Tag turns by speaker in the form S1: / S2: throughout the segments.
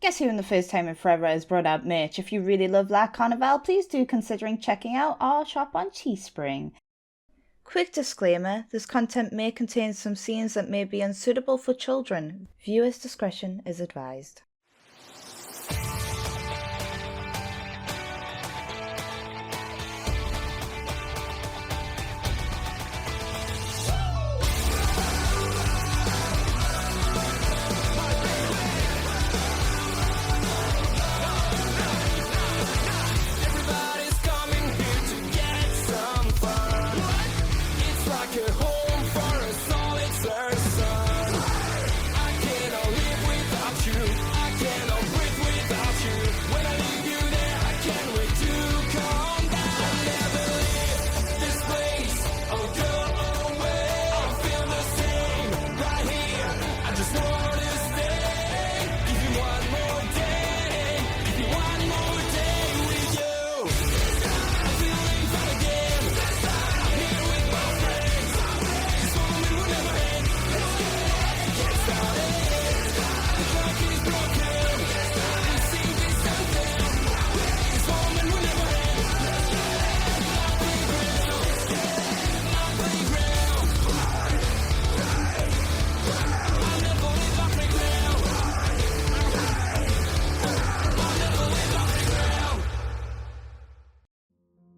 S1: Guess who in the first time in forever has brought out merch? If you really love La Carnival, please do considering checking out our shop on Teespring. Quick disclaimer, this content may contain some scenes that may be unsuitable for children. Viewers' discretion is advised.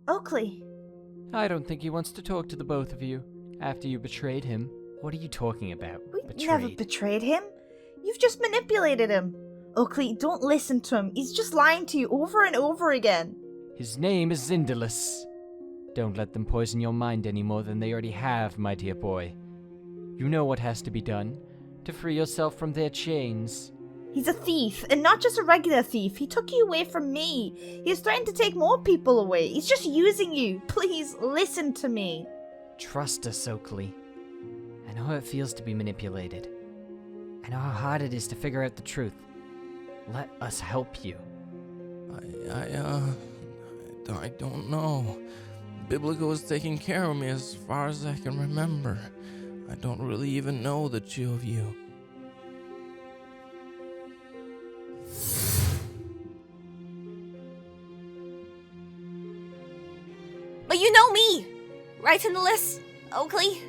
S1: Oakley.
S2: I don't think he wants to talk to the both of you after you betrayed him. What are you talking about?
S1: We never betrayed him. You've just manipulated him. Oakley, don't listen to him. He's just lying to you over and over again.
S2: His name is Zindalus. Don't let them poison your mind any more than they already have, my dear boy. You know what has to be done to free yourself from their chains.
S1: He's a thief, and not just a regular thief. He took you away from me. He's threatened to take more people away. He's just using you. Please, listen to me.
S2: Trust us, Oakley. I know how it feels to be manipulated. I know how hard it is to figure out the truth. Let us help you.
S3: I don't know. Biblico is taking care of me as far as I can remember. I don't really even know the two of you.
S4: But you know me, right, in the list, Oakley?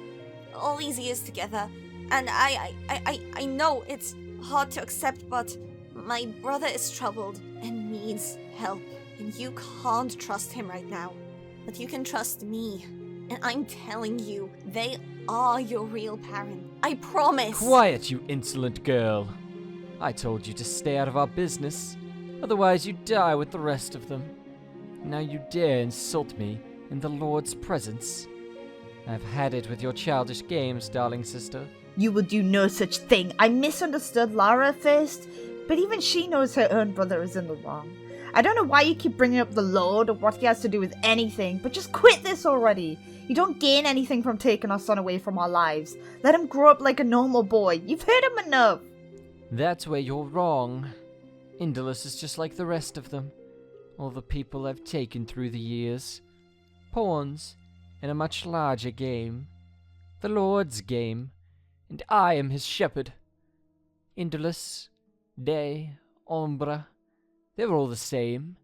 S4: All these years together, and I know it's hard to accept, but my brother is troubled and needs help, and you can't trust him right now. But you can trust me, and I'm telling you, they are your real parent. I promise.
S2: Quiet, you insolent girl. I told you to stay out of our business, otherwise you'd die with the rest of them. Now you dare insult me in the Lord's presence. I've had it with your childish games, darling sister.
S1: You will do no such thing. I misunderstood Lara at first, but even she knows her own brother is in the wrong. I don't know why you keep bringing up the Lord or what he has to do with anything, but just quit this already. You don't gain anything from taking our son away from our lives. Let him grow up like a normal boy. You've hurt him enough.
S2: That's where you're wrong. Indolus is just like the rest of them. All the people I've taken through the years. Pawns in a much larger game. The Lord's game. And I am his shepherd. Indolus, Day, Ombra. They're all the same.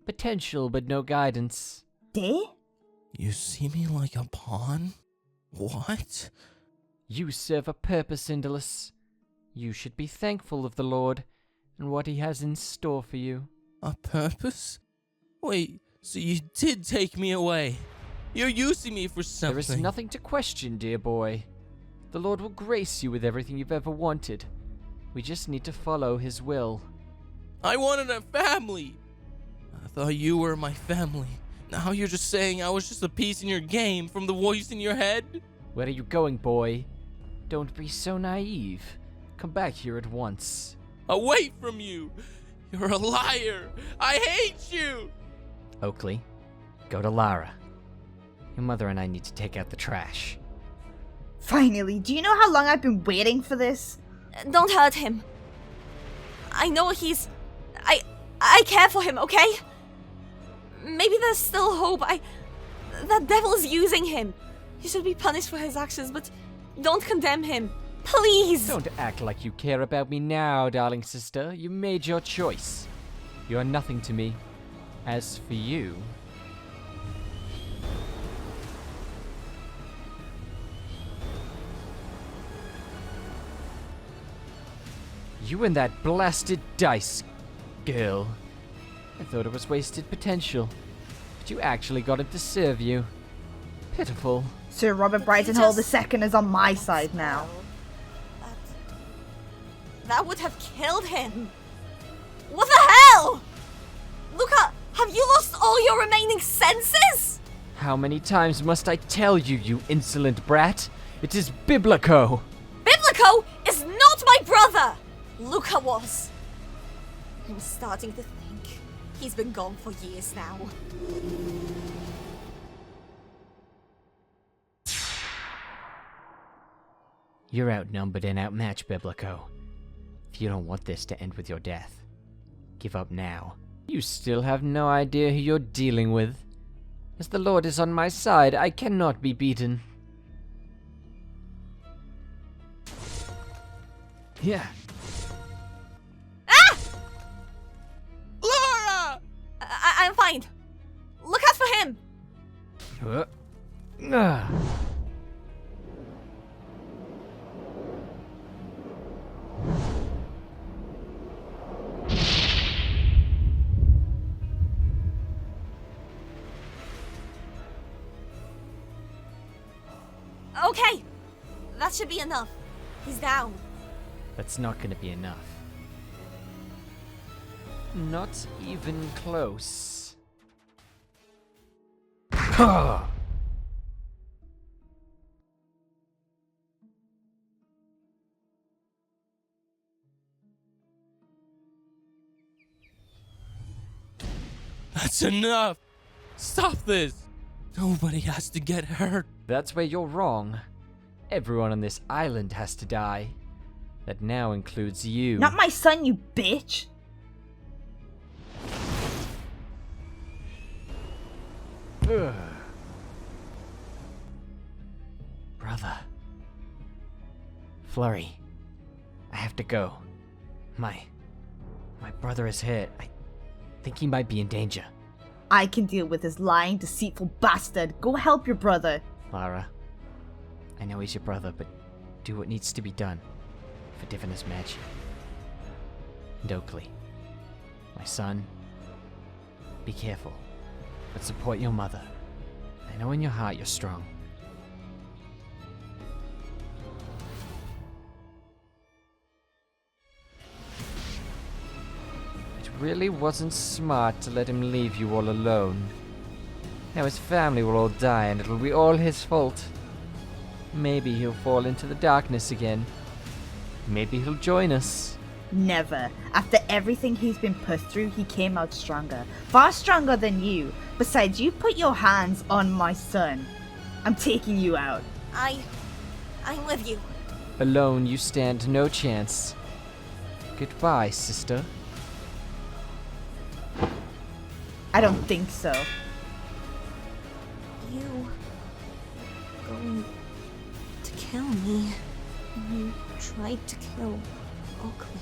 S2: Potential, but no guidance.
S1: Day?
S3: You see me like a pawn? What?
S2: You serve a purpose, Indolus. You should be thankful of the Lord and what he has in store for you.
S3: A purpose? Wait, so you did take me away? You're using me for something.
S2: There is nothing to question, dear boy. The Lord will grace you with everything you've ever wanted. We just need to follow his will.
S3: I wanted a family. I thought you were my family. Now you're just saying I was just a piece in your game from the voice in your head?
S2: Where are you going, boy? Don't be so naive. Come back here at once.
S3: Away from you! You're a liar! I hate you!
S2: Oakley, go to Lara. Your mother and I need to take out the trash.
S1: Finally, do you know how long I've been waiting for this?
S4: Don't hurt him. I know he's... I care for him, okay? Maybe there's still hope. That devil's using him. He should be punished for his actions, but don't condemn him. Please!
S2: Don't act like you care about me now, darling sister. You made your choice. You are nothing to me. As for you... You and that blasted dice, girl. I thought it was wasted potential. But you actually got him to serve you. Pitiful.
S1: Sir Robert Brightonhole II is on my side now.
S4: That would have killed him. What the hell? Luca, have you lost all your remaining senses?
S2: How many times must I tell you, you insolent brat? It is Biblico!
S4: Biblico is not my brother! Luca was. I'm starting to think he's been gone for years now.
S2: You're outnumbered and outmatched, Biblico. If you don't want this to end with your death, give up now. You still have no idea who you're dealing with. As the Lord is on my side, I cannot be beaten. Yeah.
S4: Ah!
S3: Laura!
S4: I'm fine. Look out for him.
S2: Ah.
S4: Okay, that should be enough. He's down.
S2: That's not gonna be enough. Not even close.
S3: That's enough! Stop this! Nobody has to get hurt.
S2: That's where you're wrong. Everyone on this island has to die. That now includes you.
S1: Not my son, you bitch!
S2: Ugh. Brother. Flurry. I have to go. My brother is hurt. I think he might be in danger.
S1: I can deal with this lying, deceitful bastard. Go help your brother.
S2: Lara, I know he's your brother, but do what needs to be done for Divinus Magi. And Oakley, my son, be careful, but support your mother. I know in your heart you're strong. It really wasn't smart to let him leave you all alone. Now his family will all die and it'll be all his fault. Maybe he'll fall into the darkness again. Maybe he'll join us.
S1: Never. After everything he's been put through, he came out stronger. Far stronger than you. Besides, you put your hands on my son. I'm taking you out.
S4: I'm with you.
S2: Alone you stand no chance. Goodbye, sister.
S1: I don't think so.
S4: You going to kill me. You tried to kill Oakley.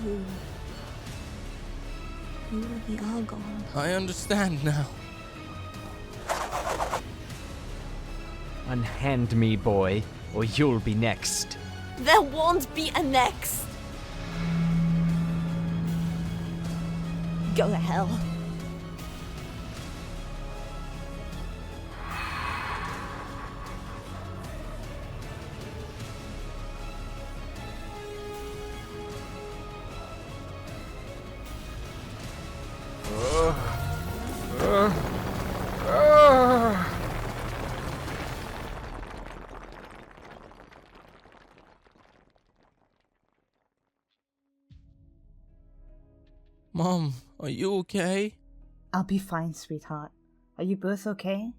S4: You really are gone.
S3: I understand now.
S2: Unhand me, boy, or you'll be next.
S4: There won't be a next. Go to hell.
S3: Mom, are you okay?
S1: I'll be fine, sweetheart. Are you both okay?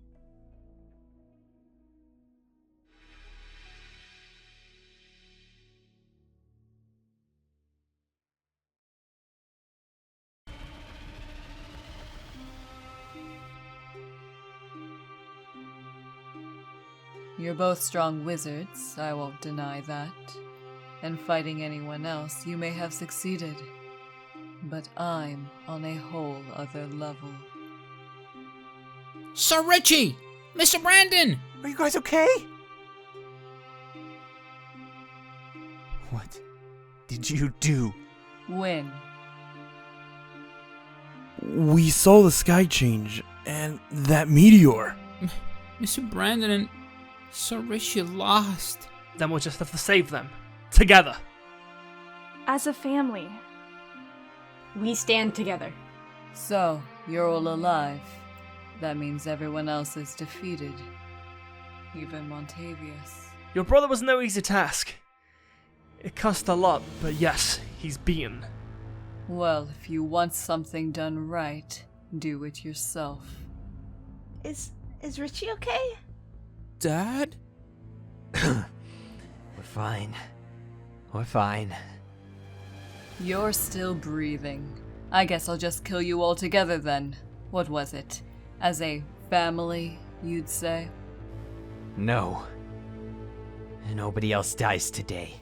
S5: You're both strong wizards, I won't deny that. And fighting anyone else, you may have succeeded. But I'm on a whole other level.
S6: Sir Richie! Mr. Brandon!
S7: Are you guys okay? What did you do?
S5: Win.
S8: We saw the sky change, and that meteor.
S6: Mr. Brandon and Sir Richie lost.
S9: Then we'll just have to save them. Together.
S10: As a family.
S11: We stand together.
S5: So, you're all alive. That means everyone else is defeated. Even Montavious.
S9: Your brother was no easy task. It cost a lot, but yes, he's beaten.
S5: Well, if you want something done right, do it yourself.
S1: Is Richie okay?
S3: Dad?
S2: We're fine. We're fine.
S5: You're still breathing. I guess I'll just kill you all together then. What was it? As a family, you'd say?
S2: No. Nobody else dies today.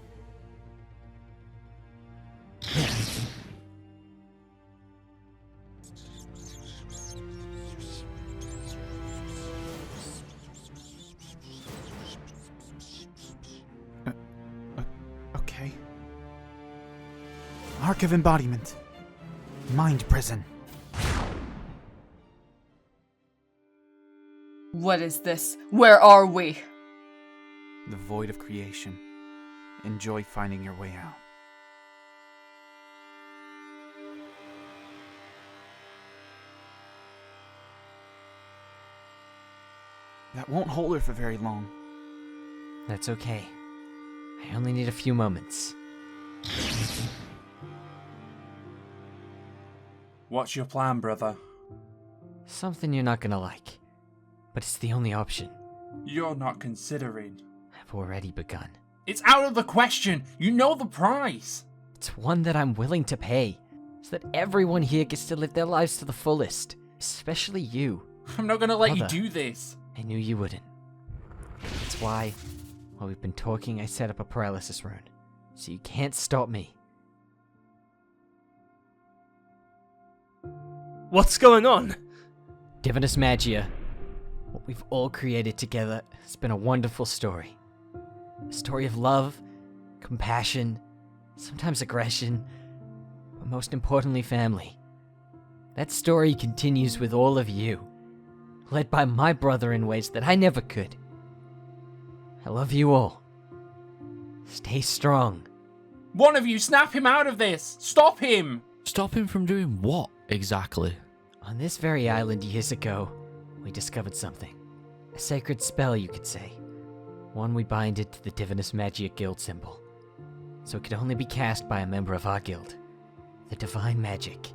S7: Okay. Arc of Embodiment. Mind Prison.
S5: What is this? Where are we?
S7: The void of creation. Enjoy finding your way out. That won't hold her for very long.
S2: That's okay. I only need a few moments.
S12: What's your plan, brother?
S2: Something you're not gonna like. But it's the only option.
S12: You're not considering.
S2: I've already begun.
S12: It's out of the question! You know the price!
S2: It's one that I'm willing to pay, so that everyone here gets to live their lives to the fullest. Especially you.
S12: I'm not gonna let
S2: Mother.
S12: you do this.
S2: I knew you wouldn't. That's why, while we've been talking, I set up a paralysis rune. So you can't stop me.
S9: What's going on?
S2: Divinus Magia, what we've all created together, has been a wonderful story. A story of love, compassion, sometimes aggression, but most importantly, family. That story continues with all of you, led by my brother in ways that I never could. I love you all. Stay strong.
S12: One of you snap him out of this! Stop him!
S3: Stop him from doing what, exactly?
S2: On this very island years ago, we discovered something. A sacred spell, you could say. One we binded to the Divinus Magia Guild symbol. So it could only be cast by a member of our guild. The Divine Magic.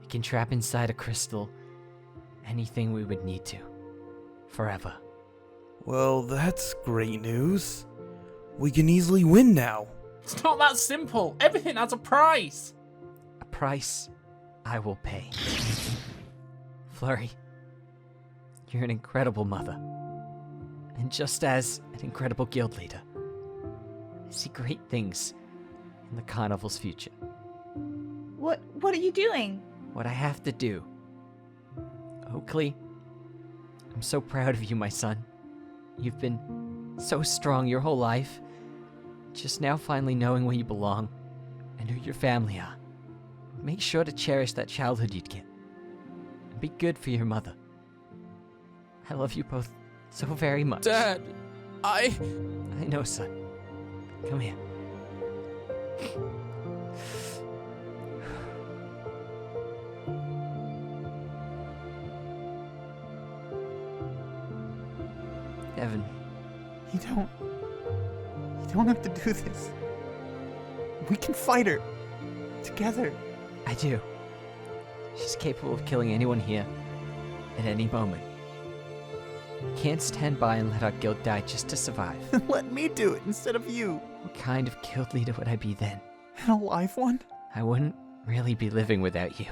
S2: It can trap inside a crystal anything we would need to. Forever.
S8: Well, that's great news. We can easily win now.
S12: It's not that simple! Everything has a price!
S2: A price I will pay. Flurry, you're an incredible mother. And just as an incredible guild leader, I see great things in the carnival's future.
S1: What are you doing?
S2: What I have to do. Oakley, I'm so proud of you, my son. You've been so strong your whole life. Just now finally knowing where you belong and who your family are. Make sure to cherish that childhood you'd get. And be good for your mother. I love you both so very much.
S3: Dad, I
S2: know, son. Come here. Evan.
S7: You don't have to do this. We can fight her. Together.
S2: I do. She's capable of killing anyone here. At any moment. Can't stand by and let our guild die just to survive.
S7: Let me do it instead of you.
S2: What kind of guild leader would I be then?
S7: An alive one?
S2: I wouldn't really be living without you.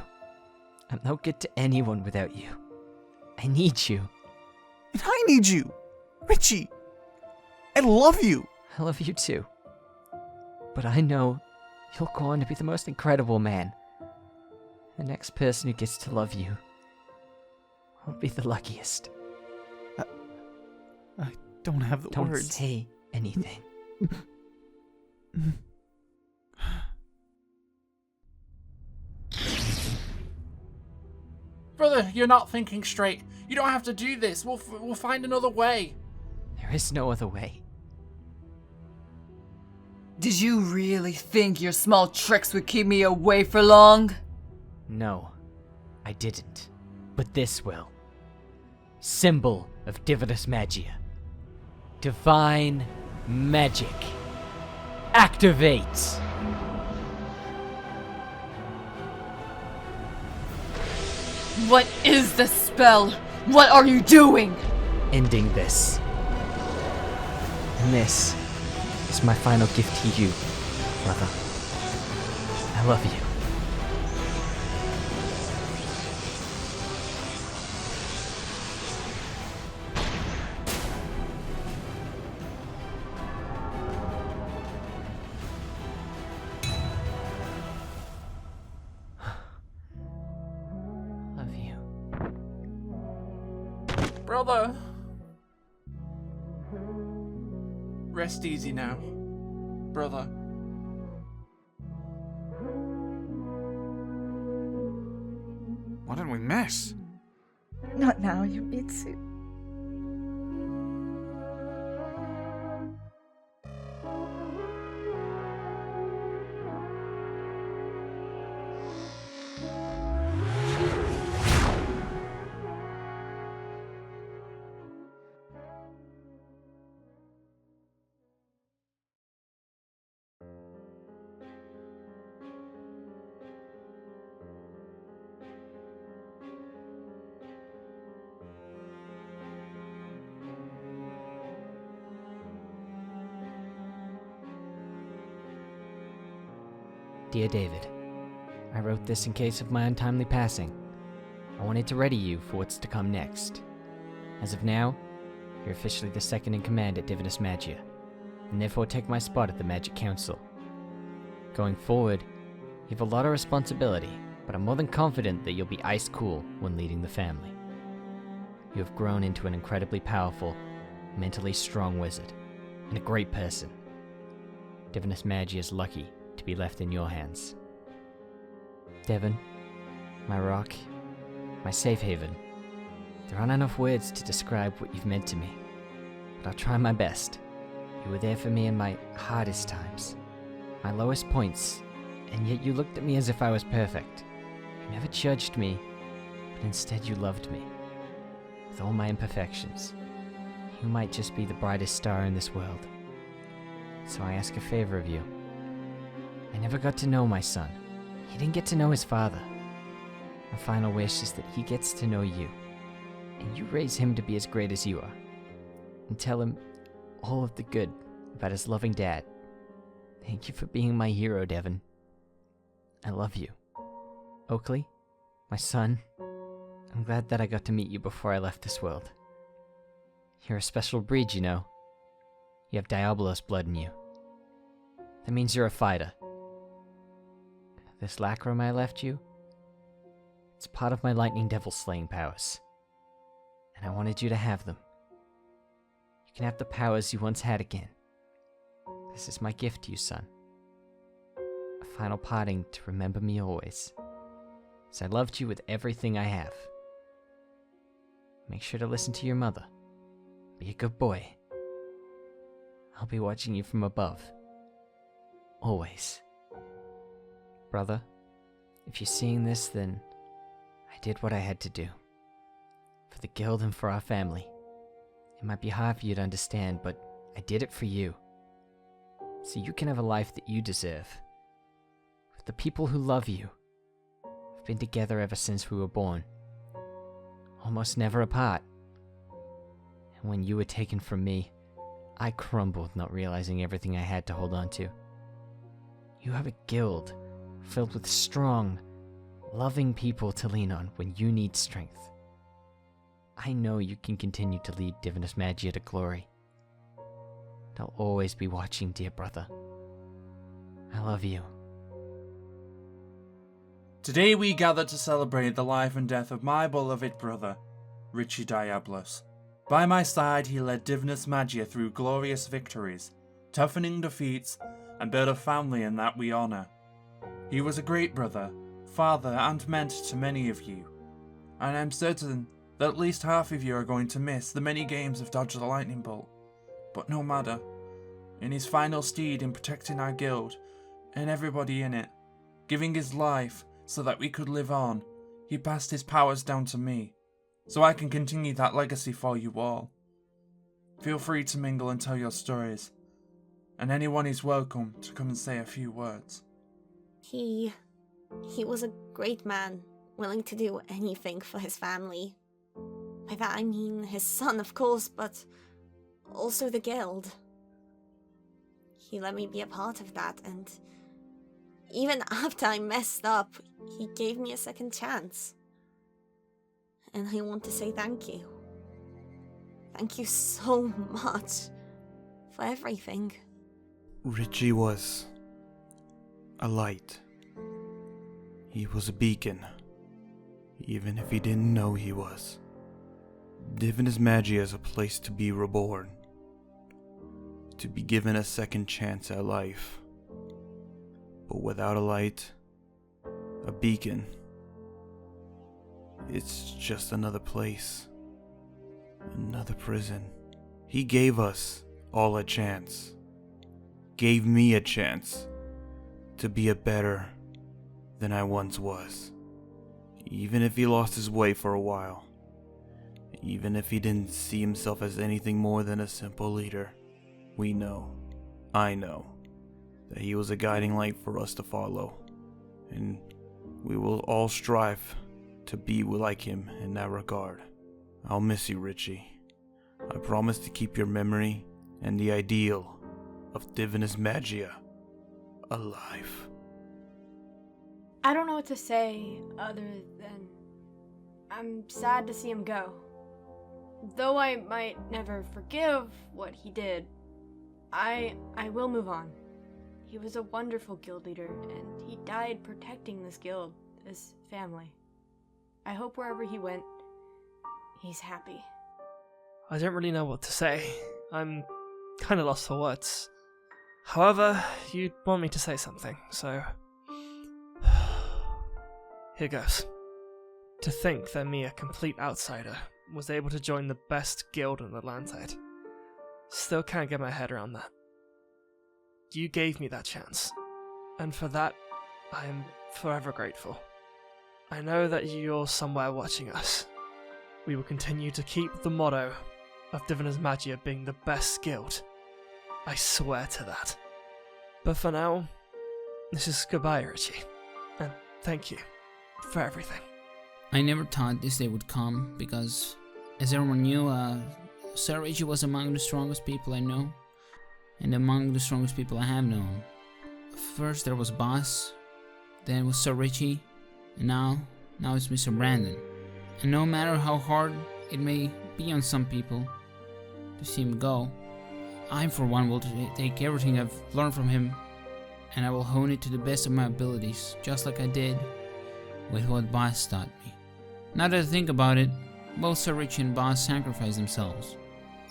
S2: I'm no good to anyone without you. I need you.
S7: And I need you. Richie. I love you!
S2: I love you too. But I know you'll go on to be the most incredible man. The next person who gets to love you will be the luckiest.
S7: I don't have the
S2: Don't
S7: words.
S2: say anything.
S12: Brother, you're not thinking straight. You don't have to do this. We'll find another way.
S2: There is no other way.
S5: Did you really think your small tricks would keep me away for long?
S2: No, I didn't. But this will. Symbol of Divinus Magia. Divine Magic. Activate!
S5: What is this spell? What are you doing?
S2: Ending this. And this is my final gift to you, brother. I love you. Love you.
S12: Brother. Rest easy now, brother.
S7: What did we miss?
S1: Not now, Yubitsu.
S2: Dear David, I wrote this in case of my untimely passing. I wanted to ready you for what's to come next. As of now, you're officially the second in command at Divinus Magia, and therefore take my spot at the Magic Council. Going forward, you have a lot of responsibility, but I'm more than confident that you'll be ice cool when leading the family. You have grown into an incredibly powerful, mentally strong wizard, and a great person. Divinus Magia is lucky to be left in your hands. Devon, my rock, my safe haven. There aren't enough words to describe what you've meant to me, but I'll try my best. You were there for me in my hardest times, my lowest points, and yet you looked at me as if I was perfect. You never judged me, but instead you loved me. With all my imperfections, you might just be the brightest star in this world. So I ask a favor of you. I never got to know my son. He didn't get to know his father. My final wish is that he gets to know you, and you raise him to be as great as you are, and tell him all of the good about his loving dad. Thank you for being my hero, Devon. I love you. Oakley, my son, I'm glad that I got to meet you before I left this world. You're a special breed, you know. You have Diabolos blood in you. That means you're a fighter. This lacrim I left you, it's part of my lightning devil slaying powers. And I wanted you to have them. You can have the powers you once had again. This is my gift to you, son. A final parting to remember me always. As I loved you with everything I have. Make sure to listen to your mother. Be a good boy. I'll be watching you from above. Always. Brother, if you're seeing this, then I did what I had to do. For the guild and for our family. It might be hard for you to understand, but I did it for you. So you can have a life that you deserve. With the people who love you. We've been together ever since we were born. Almost never apart. And when you were taken from me, I crumbled not realizing everything I had to hold on to. You have a guild filled with strong, loving people to lean on when you need strength. I know you can continue to lead Divinus Magia to glory. I'll always be watching, dear brother. I love you.
S12: Today we gather to celebrate the life and death of my beloved brother, Richie Diabolus. By my side he led Divinus Magia through glorious victories, toughening defeats, and built a family in that we honour. He was a great brother, father, and mentor to many of you, and I'm certain that at least half of you are going to miss the many games of Dodge the Lightning Bolt. But no matter, in his final steed in protecting our guild, and everybody in it, giving his life so that we could live on, he passed his powers down to me, so I can continue that legacy for you all. Feel free to mingle and tell your stories, and anyone is welcome to come and say a few words.
S4: He was a great man, willing to do anything for his family. By that I mean his son, of course, but also the guild. He let me be a part of that, and even after I messed up, he gave me a second chance. And I want to say thank you. Thank you so much for everything.
S8: Richie was a light. He was a beacon, even if he didn't know he was. Divinus Magia is a place to be reborn, to be given a second chance at life. But without a light, a beacon, it's just another place, another prison. He gave us all a chance, gave me a chance to be a better than I once was. Even if he lost his way for a while, even if he didn't see himself as anything more than a simple leader, we know, I know, that he was a guiding light for us to follow, and we will all strive to be like him in that regard. I'll miss you, Richie. I promise to keep your memory and the ideal of Divinus Magia alive.
S11: I don't know what to say other than I'm sad to see him go. Though I might never forgive what he did, I will move on. He was a wonderful guild leader, and he died protecting this guild, this family. I hope wherever he went, he's happy.
S9: I don't really know what to say. I'm kind of lost for words. However, you want me to say something, so here goes. To think that me, a complete outsider, was able to join the best guild in the landside. Still can't get my head around that. You gave me that chance, and for that, I am forever grateful. I know that you're somewhere watching us. We will continue to keep the motto of Divinus Magia being the best guild. I swear to that. But for now, this is goodbye, Richie, and thank you for everything.
S6: I never thought this day would come because, as everyone knew, Sir Richie was among the strongest people I know, and among the strongest people I have known. First there was Boss, then it was Sir Richie, and now it's Mr. Brandon. And no matter how hard it may be on some people to see him go, I for one will take everything I've learned from him and I will hone it to the best of my abilities, just like I did with what Boss taught me. Now that I think about it, both Sir Richie and Boss sacrificed themselves,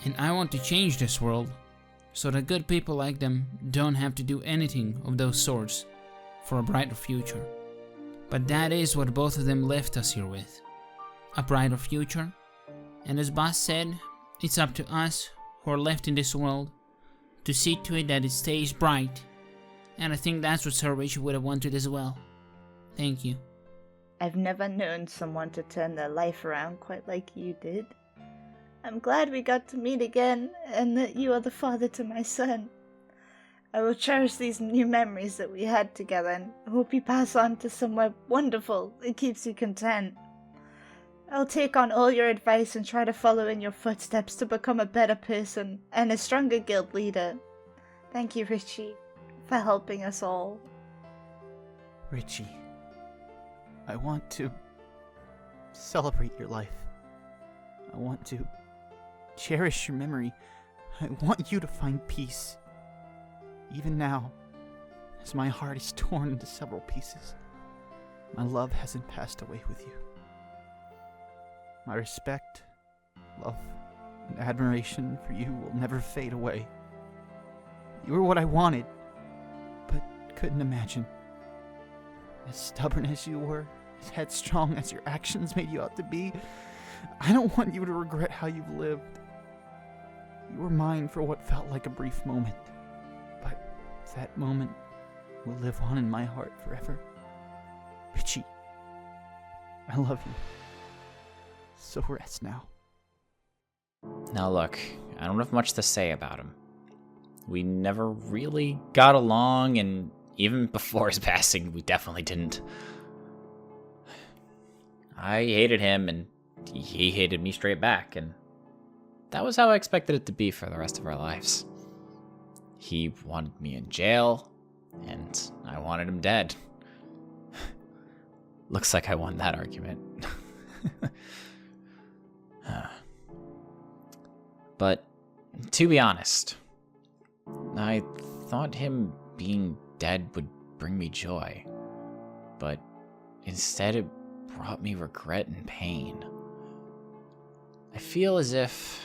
S6: and I want to change this world so that good people like them don't have to do anything of those sorts for a brighter future. But that is what both of them left us here with. A brighter future. And as Boss said, it's up to us who are left in this world to see to it that it stays bright. And I think that's what Sir Richie would have wanted as well. Thank you.
S1: I've never known someone to turn their life around quite like you did. I'm glad we got to meet again, and that you are the father to my son. I will cherish these new memories that we had together, and hope you pass on to somewhere wonderful that keeps you content. I'll take on all your advice and try to follow in your footsteps to become a better person and a stronger guild leader. Thank you, Richie, for helping us all.
S7: Richie, I want to celebrate your life. I want to cherish your memory. I want you to find peace. Even now, as my heart is torn into several pieces, my love hasn't passed away with you. My respect, love, and admiration for you will never fade away. You were what I wanted, but couldn't imagine. As stubborn as you were, as headstrong as your actions made you out to be, I don't want you to regret how you've lived. You were mine for what felt like a brief moment, but that moment will live on in my heart forever. Richie, I love you. So rest now.
S13: Now look, I don't have much to say about him. We never really got along, and even before his passing, we definitely didn't. I hated him, and he hated me straight back, and that was how I expected it to be for the rest of our lives. He wanted me in jail, and I wanted him dead. Looks like I won that argument. But, to be honest, I thought him being dead would bring me joy. But instead it brought me regret and pain. I feel as if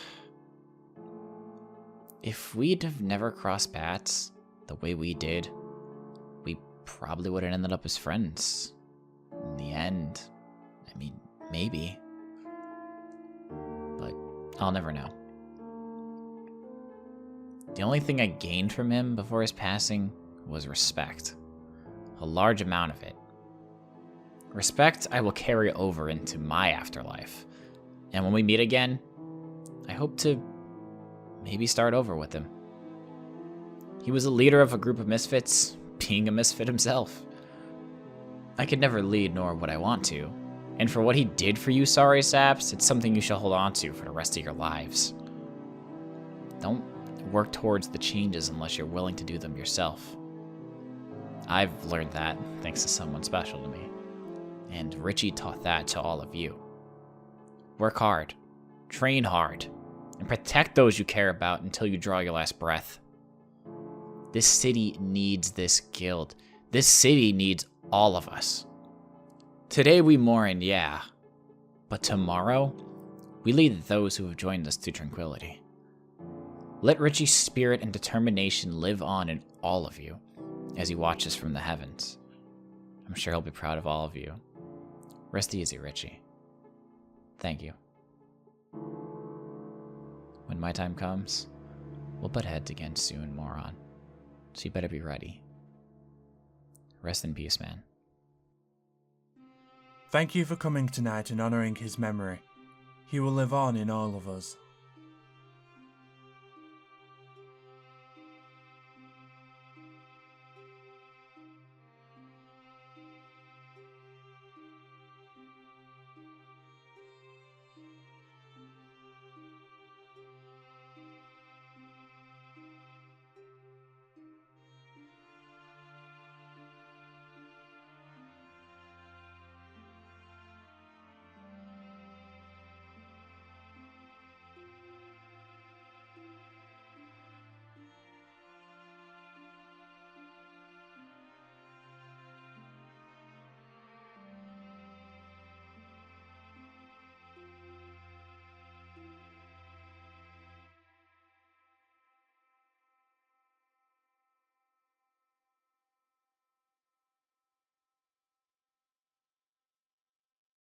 S13: we'd have never crossed paths the way we did, we probably would have ended up as friends. In the end, I mean, maybe. But I'll never know. The only thing I gained from him before his passing was respect. A large amount of it. Respect I will carry over into my afterlife. And when we meet again, I hope to maybe start over with him. He was a leader of a group of misfits, being a misfit himself. I could never lead, nor would I want to. And for what he did for you, Sorry Saps, it's something you shall hold on to for the rest of your lives. Don't work towards the changes unless you're willing to do them yourself. I've learned that thanks to someone special to me. And Richie taught that to all of you. Work hard, train hard, and protect those you care about until you draw your last breath. This city needs this guild. This city needs all of us. Today we mourn, yeah, but tomorrow we lead those who have joined us to tranquility. Let Richie's spirit and determination live on in all of you as he watches from the heavens. I'm sure he'll be proud of all of you. Rest easy, Richie. Thank you. When my time comes, we'll butt heads again soon, moron. So you better be ready. Rest in peace, man.
S12: Thank you for coming tonight and honouring his memory. He will live on in all of us.